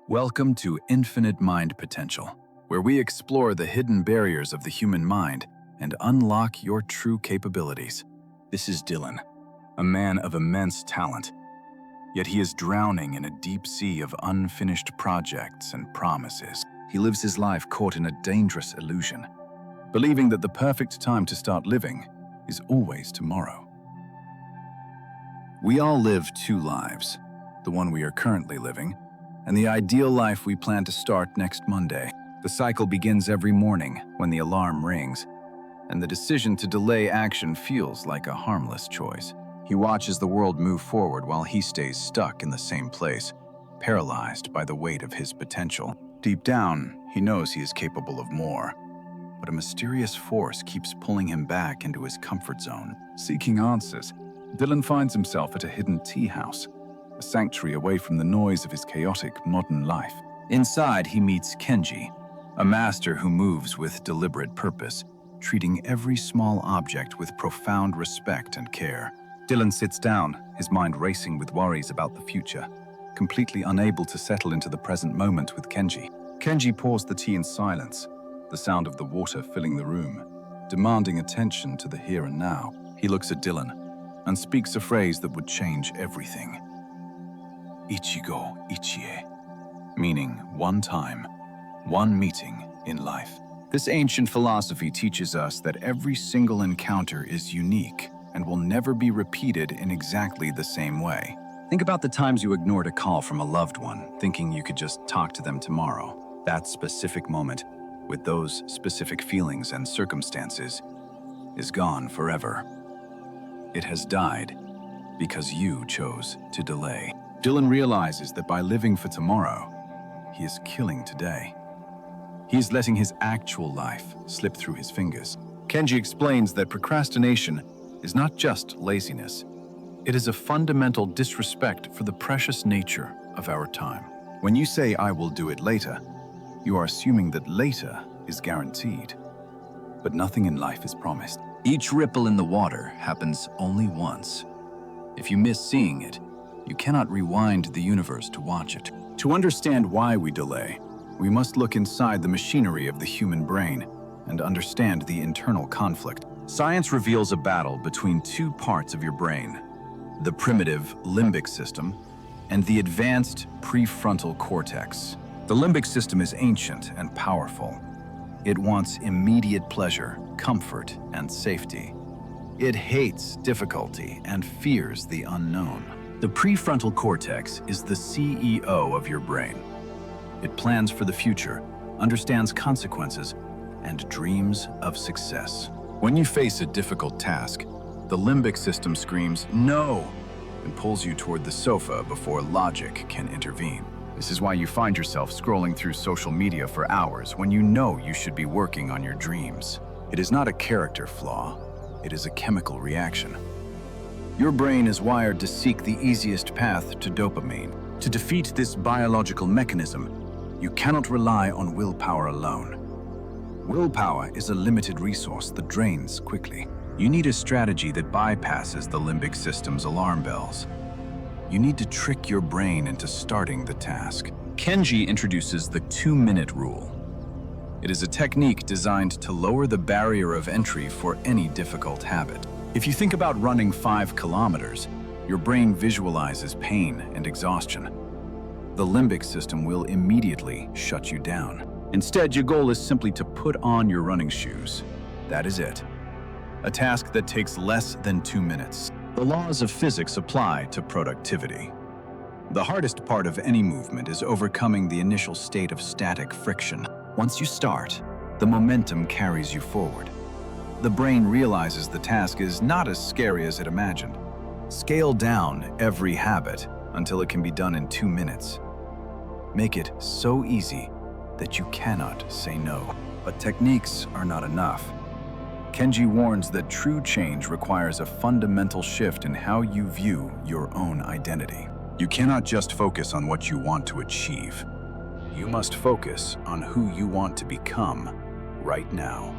Welcome to Infinite Mind Potential, where we explore the hidden barriers of the human mind and unlock your true capabilities. This is Dylan, a man of immense talent, yet he is drowning in a deep sea of unfinished projects and promises. He lives his life caught in a dangerous illusion, believing that the perfect time to start living is always tomorrow. We all live two lives, the one we are currently living, and the ideal life we plan to start next Monday. The cycle begins every morning when the alarm rings, and the decision to delay action feels like a harmless choice. He watches the world move forward while he stays stuck in the same place, paralyzed by the weight of his potential. Deep down, he knows he is capable of more, but a mysterious force keeps pulling him back into his comfort zone. Seeking answers, Dylan finds himself at a hidden tea house, a sanctuary away from the noise of his chaotic modern life. Inside, he meets Kenji, a master who moves with deliberate purpose, treating every small object with profound respect and care. Dylan sits down, his mind racing with worries about the future, completely unable to settle into the present moment with Kenji. Kenji pours the tea in silence, the sound of the water filling the room, demanding attention to the here and now. He looks at Dylan and speaks a phrase that would change everything. Ichigo Ichie, meaning one time, one meeting in life. This ancient philosophy teaches us that every single encounter is unique and will never be repeated in exactly the same way. Think about the times you ignored a call from a loved one, thinking you could just talk to them tomorrow. That specific moment, with those specific feelings and circumstances, is gone forever. It has died because you chose to delay. Dylan realizes that by living for tomorrow, he is killing today. He is letting his actual life slip through his fingers. Kenji explains that procrastination is not just laziness. It is a fundamental disrespect for the precious nature of our time. When you say, "I will do it later," you are assuming that later is guaranteed. But nothing in life is promised. Each ripple in the water happens only once. If you miss seeing it, you cannot rewind the universe to watch it. To understand why we delay, we must look inside the machinery of the human brain and understand the internal conflict. Science reveals a battle between two parts of your brain, the primitive limbic system and the advanced prefrontal cortex. The limbic system is ancient and powerful. It wants immediate pleasure, comfort, and safety. It hates difficulty and fears the unknown. The prefrontal cortex is the CEO of your brain. It plans for the future, understands consequences, and dreams of success. When you face a difficult task, the limbic system screams, "No!" and pulls you toward the sofa before logic can intervene. This is why you find yourself scrolling through social media for hours when you know you should be working on your dreams. It is not a character flaw, it is a chemical reaction. Your brain is wired to seek the easiest path to dopamine. To defeat this biological mechanism, you cannot rely on willpower alone. Willpower is a limited resource that drains quickly. You need a strategy that bypasses the limbic system's alarm bells. You need to trick your brain into starting the task. Kenji introduces the 2-minute rule. It is a technique designed to lower the barrier of entry for any difficult habit. If you think about running 5 kilometers, your brain visualizes pain and exhaustion. The limbic system will immediately shut you down. Instead, your goal is simply to put on your running shoes. That is it. A task that takes less than 2 minutes. The laws of physics apply to productivity. The hardest part of any movement is overcoming the initial state of static friction. Once you start, the momentum carries you forward. The brain realizes the task is not as scary as it imagined. Scale down every habit until it can be done in 2 minutes. Make it so easy that you cannot say no. But techniques are not enough. Kenji warns that true change requires a fundamental shift in how you view your own identity. You cannot just focus on what you want to achieve. You must focus on who you want to become right now.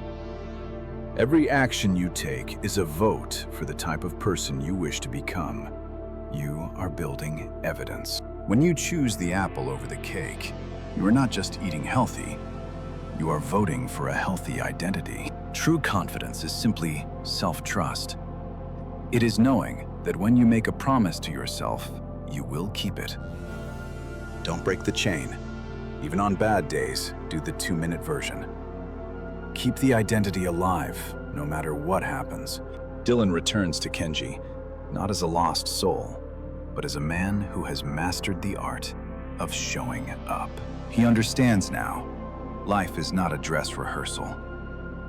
Every action you take is a vote for the type of person you wish to become. You are building evidence. When you choose the apple over the cake, you are not just eating healthy, you are voting for a healthy identity. True confidence is simply self-trust. It is knowing that when you make a promise to yourself, you will keep it. Don't break the chain. Even on bad days, do the 2-minute version. Keep the identity alive, no matter what happens. Dylan returns to Kenji, not as a lost soul, but as a man who has mastered the art of showing up. He understands now. Life is not a dress rehearsal.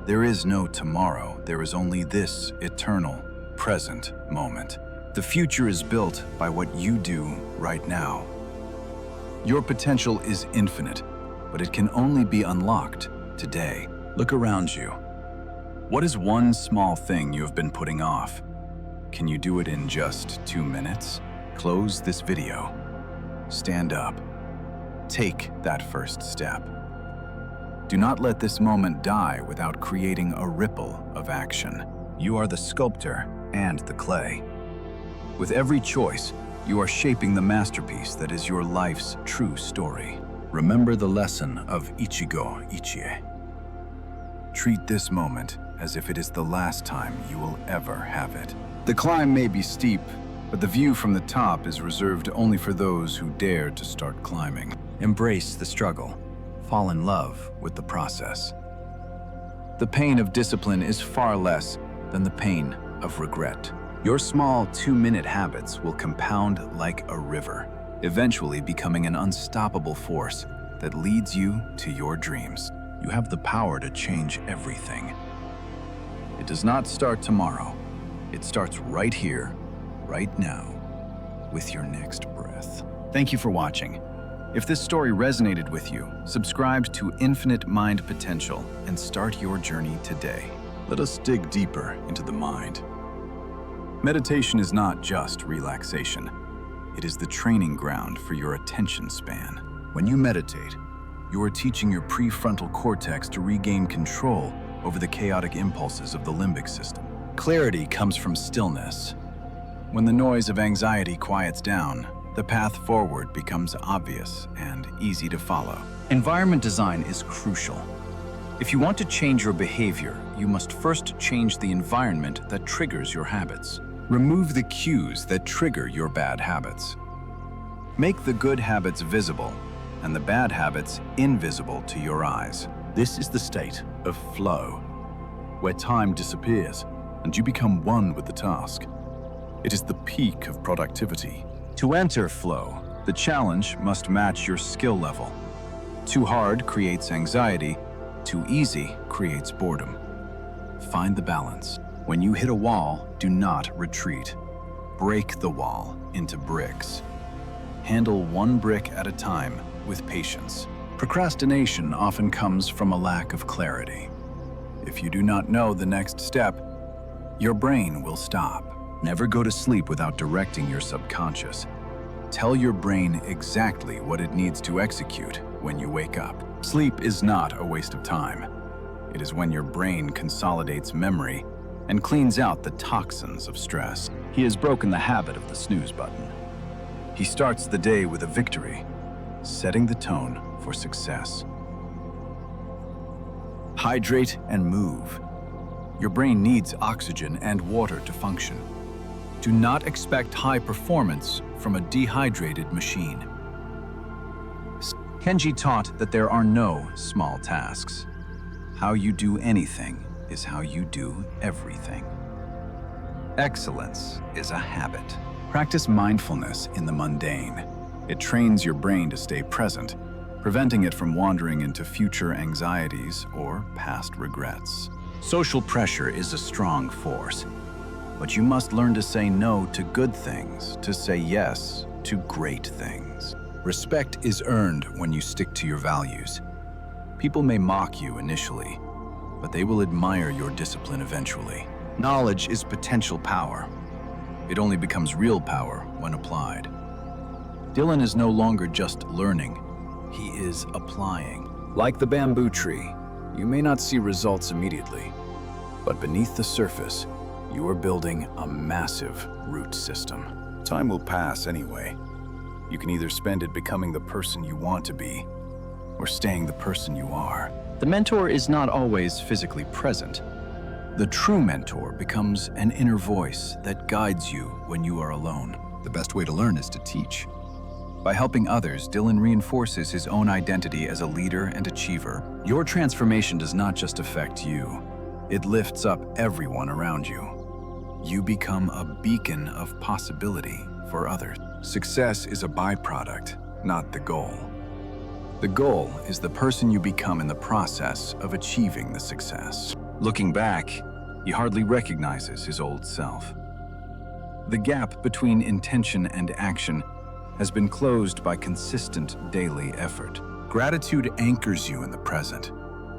There is no tomorrow, there is only this eternal, present moment. The future is built by what you do right now. Your potential is infinite, but it can only be unlocked today. Look around you. What is one small thing you have been putting off? Can you do it in just 2 minutes? Close this video. Stand up. Take that first step. Do not let this moment die without creating a ripple of action. You are the sculptor and the clay. With every choice, you are shaping the masterpiece that is your life's true story. Remember the lesson of Ichigo Ichie. Treat this moment as if it is the last time you will ever have it. The climb may be steep, but the view from the top is reserved only for those who dare to start climbing. Embrace the struggle. Fall in love with the process. The pain of discipline is far less than the pain of regret. Your small 2-minute habits will compound like a river, eventually becoming an unstoppable force that leads you to your dreams. You have the power to change everything. It does not start tomorrow. It starts right here, right now, with your next breath. Thank you for watching. If this story resonated with you, subscribe to Infinite Mind Potential and start your journey today. Let us dig deeper into the mind. Meditation is not just relaxation. It is the training ground for your attention span. When you meditate, you are teaching your prefrontal cortex to regain control over the chaotic impulses of the limbic system. Clarity comes from stillness. When the noise of anxiety quiets down, the path forward becomes obvious and easy to follow. Environment design is crucial. If you want to change your behavior, you must first change the environment that triggers your habits. Remove the cues that trigger your bad habits. Make the good habits visible and the bad habits invisible to your eyes. This is the state of flow, where time disappears and you become one with the task. It is the peak of productivity. To enter flow, the challenge must match your skill level. Too hard creates anxiety, too easy creates boredom. Find the balance. When you hit a wall, do not retreat. Break the wall into bricks. Handle one brick at a time with patience. Procrastination often comes from a lack of clarity. If you do not know the next step, your brain will stop. Never go to sleep without directing your subconscious. Tell your brain exactly what it needs to execute when you wake up. Sleep is not a waste of time. It is when your brain consolidates memory and cleans out the toxins of stress. He has broken the habit of the snooze button. He starts the day with a victory, setting the tone for success. Hydrate and move. Your brain needs oxygen and water to function. Do not expect high performance from a dehydrated machine. Kenji taught that there are no small tasks. How you do anything is how you do everything. Excellence is a habit. Practice mindfulness in the mundane. It trains your brain to stay present, preventing it from wandering into future anxieties or past regrets. Social pressure is a strong force, but you must learn to say no to good things, to say yes to great things. Respect is earned when you stick to your values. People may mock you initially, but they will admire your discipline eventually. Knowledge is potential power. It only becomes real power when applied. Dylan is no longer just learning, he is applying. Like the bamboo tree, you may not see results immediately, but beneath the surface, you are building a massive root system. Time will pass anyway. You can either spend it becoming the person you want to be, or staying the person you are. The mentor is not always physically present. The true mentor becomes an inner voice that guides you when you are alone. The best way to learn is to teach. By helping others, Dylan reinforces his own identity as a leader and achiever. Your transformation does not just affect you. It lifts up everyone around you. You become a beacon of possibility for others. Success is a byproduct, not the goal. The goal is the person you become in the process of achieving the success. Looking back, he hardly recognizes his old self. The gap between intention and action has been closed by consistent daily effort. Gratitude anchors you in the present.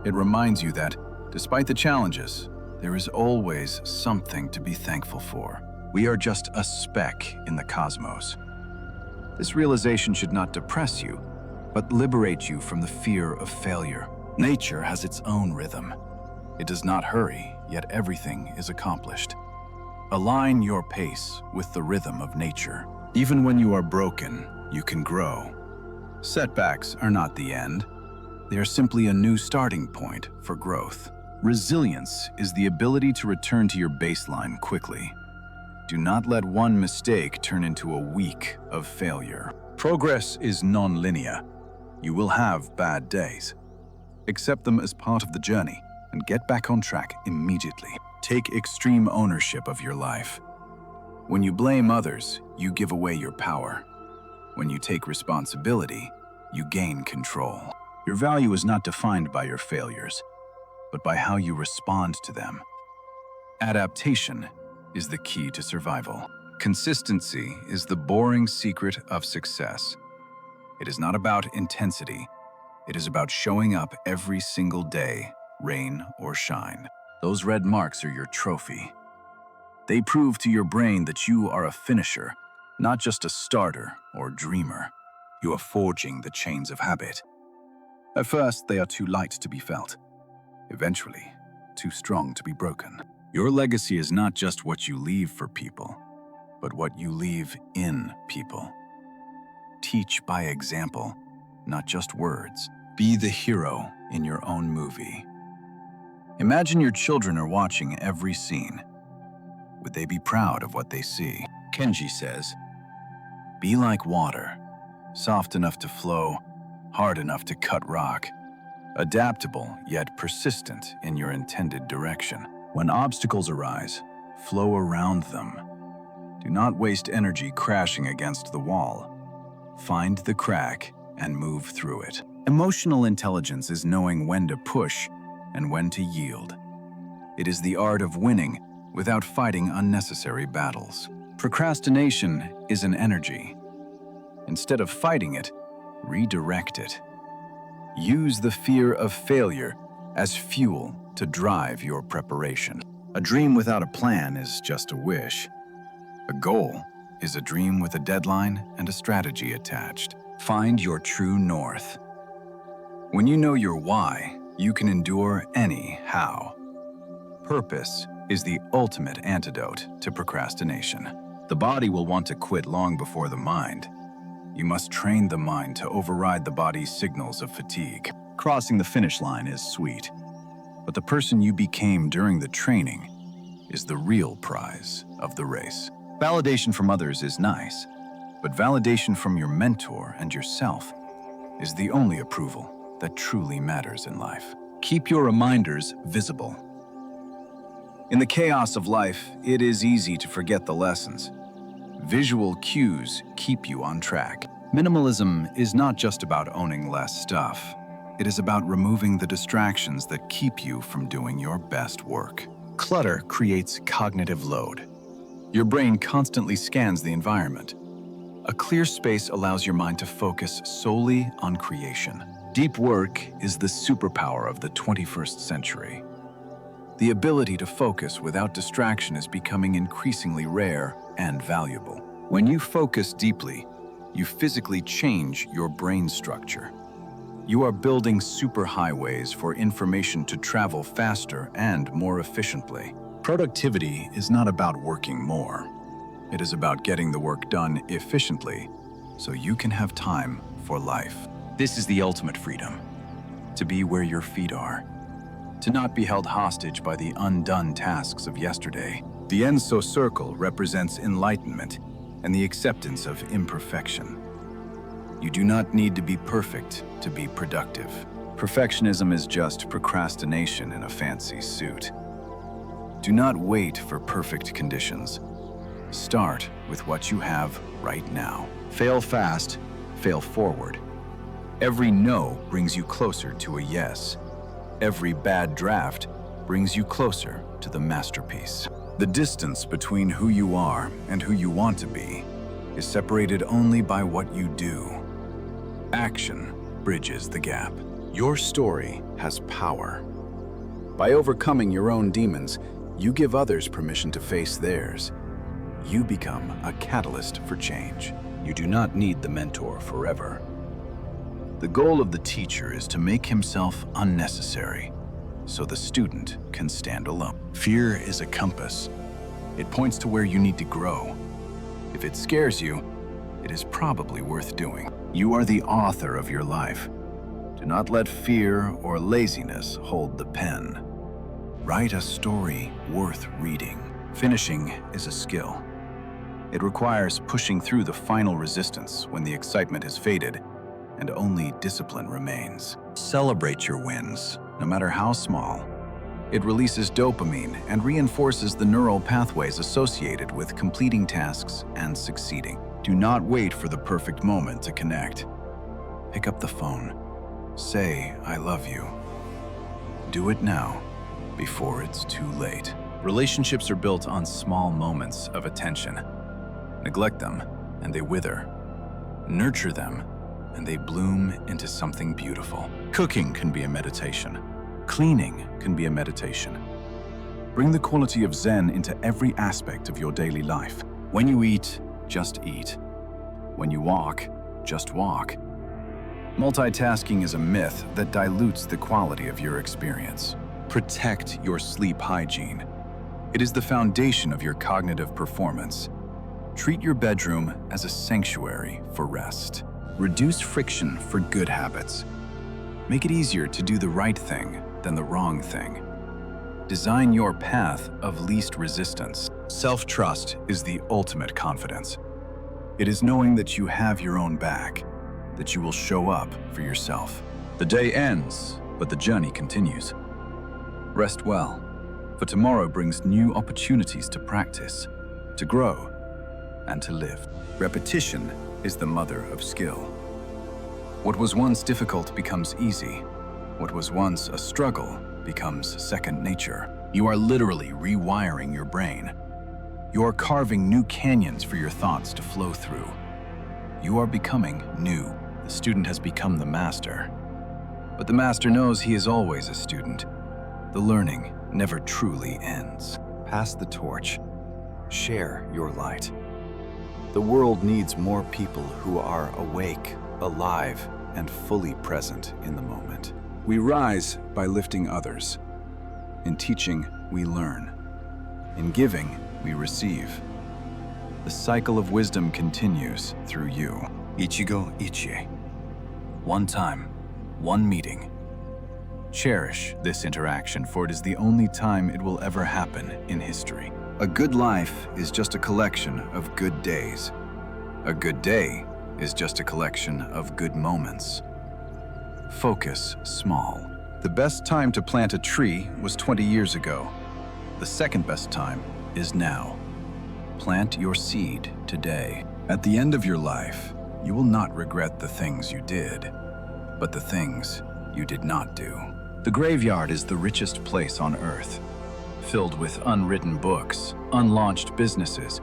It reminds you that, despite the challenges, there is always something to be thankful for. We are just a speck in the cosmos. This realization should not depress you, but liberate you from the fear of failure. Nature has its own rhythm. It does not hurry, yet everything is accomplished. Align your pace with the rhythm of nature. Even when you are broken, you can grow. Setbacks are not the end. They are simply a new starting point for growth. Resilience is the ability to return to your baseline quickly. Do not let one mistake turn into a week of failure. Progress is non-linear. You will have bad days. Accept them as part of the journey and get back on track immediately. Take extreme ownership of your life. When you blame others, you give away your power. When you take responsibility, you gain control. Your value is not defined by your failures, but by how you respond to them. Adaptation is the key to survival. Consistency is the boring secret of success. It is not about intensity. It is about showing up every single day, rain or shine. Those red marks are your trophy. They prove to your brain that you are a finisher, not just a starter or dreamer. You are forging the chains of habit. At first, they are too light to be felt. Eventually, too strong to be broken. Your legacy is not just what you leave for people, but what you leave in people. Teach by example, not just words. Be the hero in your own movie. Imagine your children are watching every scene. Would they be proud of what they see? Kenji says, "Be like water, soft enough to flow, hard enough to cut rock, adaptable yet persistent in your intended direction. When obstacles arise, flow around them. Do not waste energy crashing against the wall. Find the crack and move through it." Emotional intelligence is knowing when to push and when to yield. It is the art of winning without fighting unnecessary battles. Procrastination is an energy. Instead of fighting it, redirect it. Use the fear of failure as fuel to drive your preparation. A dream without a plan is just a wish. A goal is a dream with a deadline and a strategy attached. Find your true north. When you know your why, you can endure any how. Purpose is the ultimate antidote to procrastination. The body will want to quit long before the mind. You must train the mind to override the body's signals of fatigue. Crossing the finish line is sweet, but the person you became during the training is the real prize of the race. Validation from others is nice, but validation from your mentor and yourself is the only approval that truly matters in life. Keep your reminders visible. In the chaos of life, it is easy to forget the lessons. Visual cues keep you on track. Minimalism is not just about owning less stuff. It is about removing the distractions that keep you from doing your best work. Clutter creates cognitive load. Your brain constantly scans the environment. A clear space allows your mind to focus solely on creation. Deep work is the superpower of the 21st century. The ability to focus without distraction is becoming increasingly rare and valuable. When you focus deeply, you physically change your brain structure. You are building superhighways for information to travel faster and more efficiently. Productivity is not about working more. It is about getting the work done efficiently so you can have time for life. This is the ultimate freedom, to be where your feet are, to not be held hostage by the undone tasks of yesterday. The Enso circle represents enlightenment and the acceptance of imperfection. You do not need to be perfect to be productive. Perfectionism is just procrastination in a fancy suit. Do not wait for perfect conditions. Start with what you have right now. Fail fast, fail forward. Every no brings you closer to a yes. Every bad draft brings you closer to the masterpiece. The distance between who you are and who you want to be is separated only by what you do. Action bridges the gap. Your story has power. By overcoming your own demons, you give others permission to face theirs. You become a catalyst for change. You do not need the mentor forever. The goal of the teacher is to make himself unnecessary, so the student can stand alone. Fear is a compass. It points to where you need to grow. If it scares you, it is probably worth doing. You are the author of your life. Do not let fear or laziness hold the pen. Write a story worth reading. Finishing is a skill. It requires pushing through the final resistance when the excitement has faded and only discipline remains. Celebrate your wins, no matter how small. It releases dopamine and reinforces the neural pathways associated with completing tasks and succeeding. Do not wait for the perfect moment to connect. Pick up the phone. Say, "I love you." Do it now, before it's too late. Relationships are built on small moments of attention. Neglect them, and they wither. Nurture them, and they bloom into something beautiful. Cooking can be a meditation. Cleaning can be a meditation. Bring the quality of Zen into every aspect of your daily life. When you eat, just eat. When you walk, just walk. Multitasking is a myth that dilutes the quality of your experience. Protect your sleep hygiene. It is the foundation of your cognitive performance. Treat your bedroom as a sanctuary for rest. Reduce friction for good habits. Make it easier to do the right thing than the wrong thing. Design your path of least resistance. Self-trust is the ultimate confidence. It is knowing that you have your own back, that you will show up for yourself. The day ends, but the journey continues. Rest well, for tomorrow brings new opportunities to practice, to grow, and to live. Repetition is the mother of skill. What was once difficult becomes easy. What was once a struggle becomes second nature. You are literally rewiring your brain. You are carving new canyons for your thoughts to flow through. You are becoming new. The student has become the master. But the master knows he is always a student. The learning never truly ends. Pass the torch. Share your light. The world needs more people who are awake, alive, and fully present in the moment. We rise by lifting others. In teaching, we learn. In giving, we receive. The cycle of wisdom continues through you. Ichigo Ichie. One time, one meeting. Cherish this interaction, for it is the only time it will ever happen in history. A good life is just a collection of good days. A good day is just a collection of good moments. Focus small. The best time to plant a tree was 20 years ago. The second best time is now. Plant your seed today. At the end of your life, you will not regret the things you did, but the things you did not do. The graveyard is the richest place on earth, filled with unwritten books, unlaunched businesses,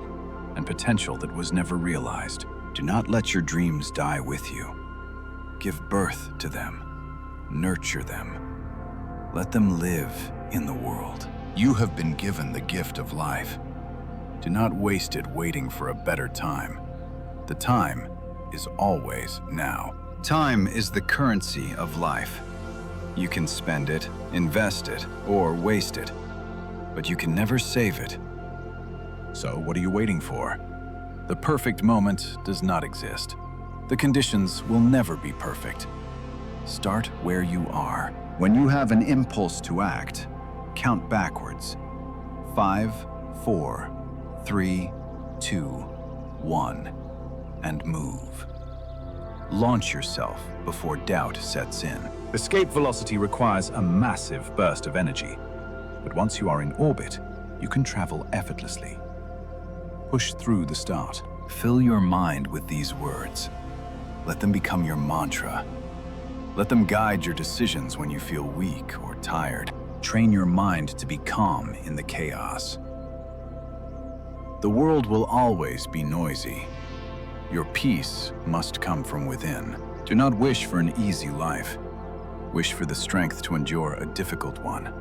and potential that was never realized. Do not let your dreams die with you. Give birth to them. Nurture them. Let them live in the world. You have been given the gift of life. Do not waste it waiting for a better time. The time is always now. Time is the currency of life. You can spend it, invest it, or waste it, but you can never save it. So what are you waiting for? The perfect moment does not exist. The conditions will never be perfect. Start where you are. When you have an impulse to act, count backwards. 5, 4, 3, 2, 1, and move. Launch yourself before doubt sets in. Escape velocity requires a massive burst of energy, but once you are in orbit, you can travel effortlessly. Push through the start. Fill your mind with these words. Let them become your mantra. Let them guide your decisions when you feel weak or tired. Train your mind to be calm in the chaos. The world will always be noisy. Your peace must come from within. Do not wish for an easy life. Wish for the strength to endure a difficult one.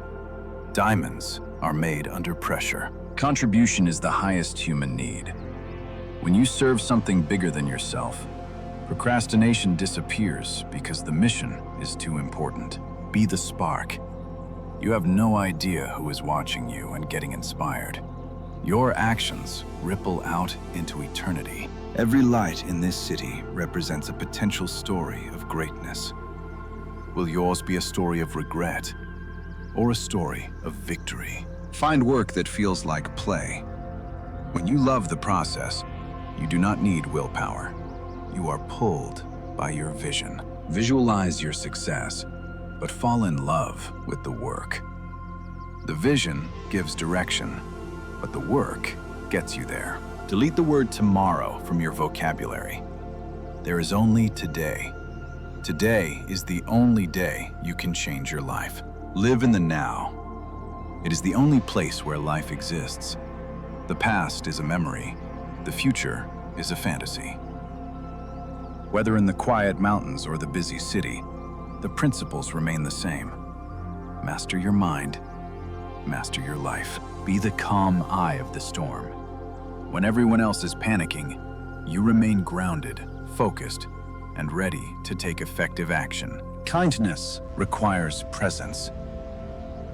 Diamonds are made under pressure. Contribution is the highest human need. When you serve something bigger than yourself, procrastination disappears because the mission is too important. Be the spark. You have no idea who is watching you and getting inspired. Your actions ripple out into eternity. Every light in this city represents a potential story of greatness. Will yours be a story of regret or a story of victory? Find work that feels like play. When you love the process, you do not need willpower. You are pulled by your vision. Visualize your success, but fall in love with the work. The vision gives direction, but the work gets you there. Delete the word tomorrow from your vocabulary. There is only today. Today is the only day you can change your life. Live in the now. It is the only place where life exists. The past is a memory. The future is a fantasy. Whether in the quiet mountains or the busy city, the principles remain the same. Master your mind. Master your life. Be the calm eye of the storm. When everyone else is panicking, you remain grounded, focused, and ready to take effective action. Kindness requires presence.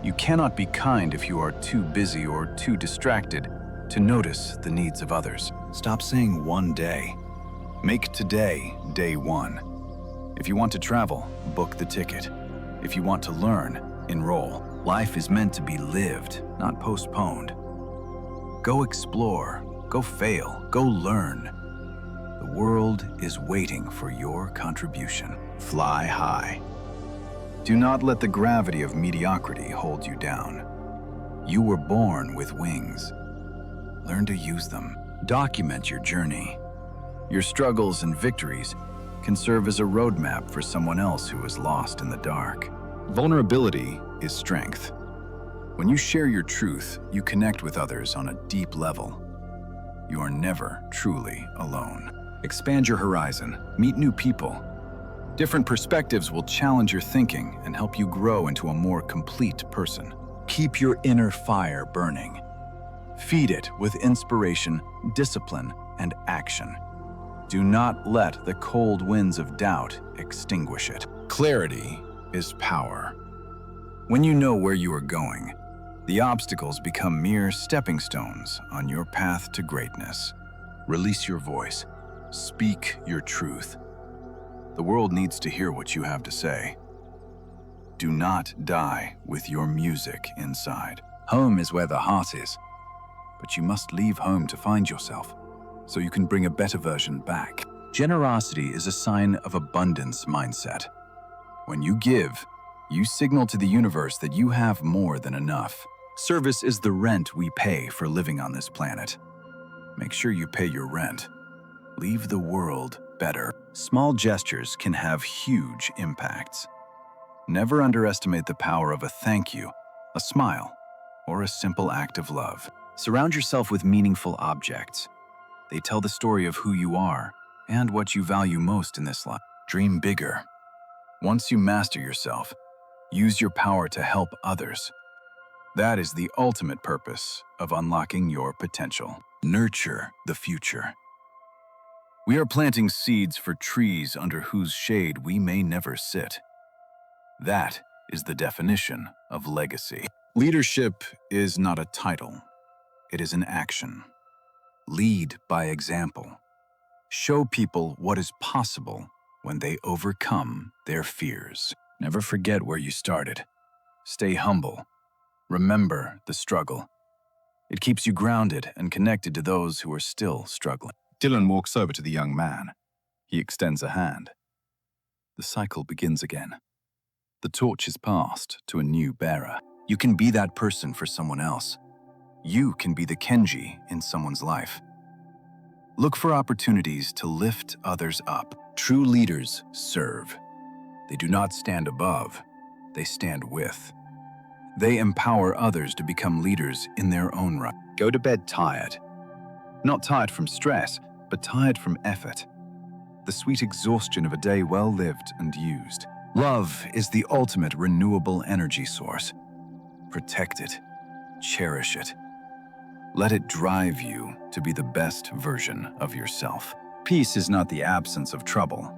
You cannot be kind if you are too busy or too distracted to notice the needs of others. Stop saying one day. Make today day one. If you want to travel, book the ticket. If you want to learn, enroll. Life is meant to be lived, not postponed. Go explore, go fail, go learn. The world is waiting for your contribution. Fly high. Do not let the gravity of mediocrity hold you down. You were born with wings. Learn to use them. Document your journey. Your struggles and victories can serve as a roadmap for someone else who is lost in the dark. Vulnerability is strength. When you share your truth, you connect with others on a deep level. You are never truly alone. Expand your horizon, meet new people. Different perspectives will challenge your thinking and help you grow into a more complete person. Keep your inner fire burning. Feed it with inspiration, discipline, and action. Do not let the cold winds of doubt extinguish it. Clarity is power. When you know where you are going, the obstacles become mere stepping stones on your path to greatness. Release your voice. Speak your truth. The world needs to hear what you have to say. Do not die with your music inside. Home is where the heart is, but you must leave home to find yourself, so you can bring a better version back. Generosity is a sign of abundance mindset. When you give, you signal to the universe that you have more than enough. Service is the rent we pay for living on this planet. Make sure you pay your rent. Leave the world better. Small gestures can have huge impacts. Never underestimate the power of a thank you, a smile, or a simple act of love. Surround yourself with meaningful objects. They tell the story of who you are and what you value most in this life. Dream bigger. Once you master yourself, use your power to help others. That is the ultimate purpose of unlocking your potential. Nurture the future. We are planting seeds for trees under whose shade we may never sit. That is the definition of legacy. Leadership is not a title. It is an action. Lead by example. Show people what is possible when they overcome their fears. Never forget where you started. Stay humble. Remember the struggle. It keeps you grounded and connected to those who are still struggling. Dylan walks over to the young man. He extends a hand. The cycle begins again. The torch is passed to a new bearer. You can be that person for someone else. You can be the Kenji in someone's life. Look for opportunities to lift others up. True leaders serve. They do not stand above, they stand with. They empower others to become leaders in their own right. Go to bed tired. Not tired from stress, but tired from effort. The sweet exhaustion of a day well lived and used. Love is the ultimate renewable energy source. Protect it. Cherish it. Let it drive you to be the best version of yourself. Peace is not the absence of trouble,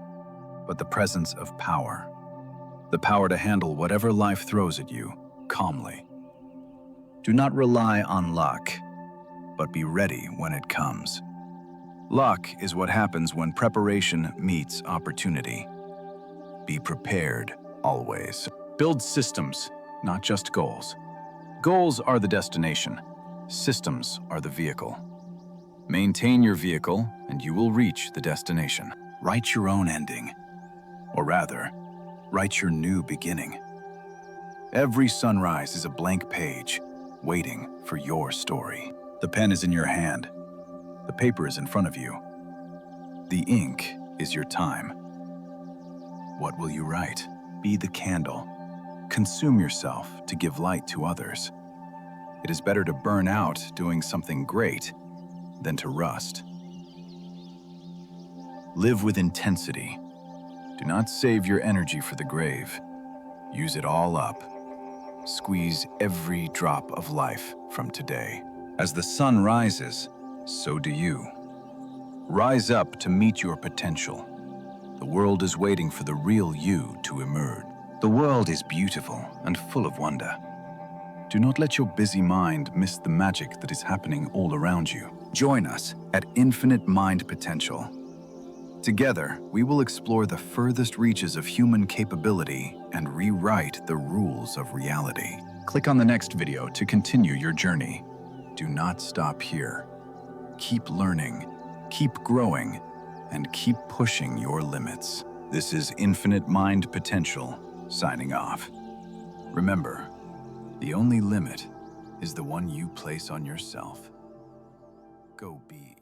but the presence of power. The power to handle whatever life throws at you calmly. Do not rely on luck, but be ready when it comes. Luck is what happens when preparation meets opportunity. Be prepared always. Build systems, not just goals. Goals are the destination. Systems are the vehicle. Maintain your vehicle, and you will reach the destination. Write your own ending. Or rather, write your new beginning. Every sunrise is a blank page, waiting for your story. The pen is in your hand. The paper is in front of you. The ink is your time. What will you write? Be the candle. Consume yourself to give light to others. It is better to burn out doing something great than to rust. Live with intensity. Do not save your energy for the grave. Use it all up. Squeeze every drop of life from today. As the sun rises, so do you. Rise up to meet your potential. The world is waiting for the real you to emerge. The world is beautiful and full of wonder. Do not let your busy mind miss the magic that is happening all around you. Join us at Infinite Mind Potential. Together, we will explore the furthest reaches of human capability and rewrite the rules of reality. Click on the next video to continue your journey. Do not stop here. Keep learning, keep growing, and keep pushing your limits. This is Infinite Mind Potential, signing off. Remember, the only limit is the one you place on yourself. Go be